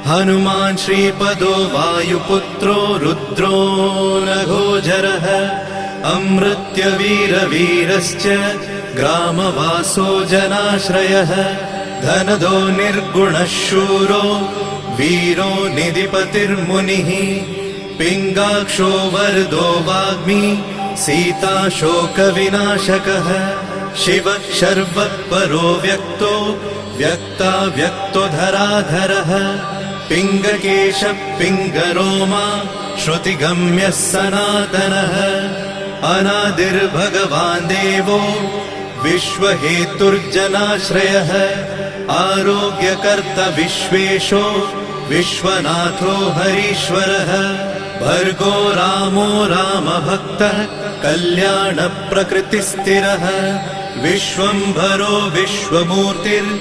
हनुमान् श्रीपदो वायुपुत्रो रुद्रो नघोजरः अमृत्यवीरवीरश्च ग्रामवासो जनाश्रयः धनदो निर्गुणः शूरो वीरो निधिपतिर्मुनिः पिङ्गाक्षो वरदो वाग्मी सीता शोकविनाशकः शिवः शर्वः परो व्यक्तो व्यक्तो धराधरः पिङ्गकेशः पिङ्गरोमा श्रुतिगम्यः सनातनः अनादिर्भगवान् देवो विश्वहेतुर्जनाश्रयः आरोग्यकर्ता विश्वेशो विश्वनाथो हरीश्वरः भर्गो रामो रामभक्तः कल्याणप्रकृतिस्थिरः विश्वम्भरो विश्वमूर्तिर्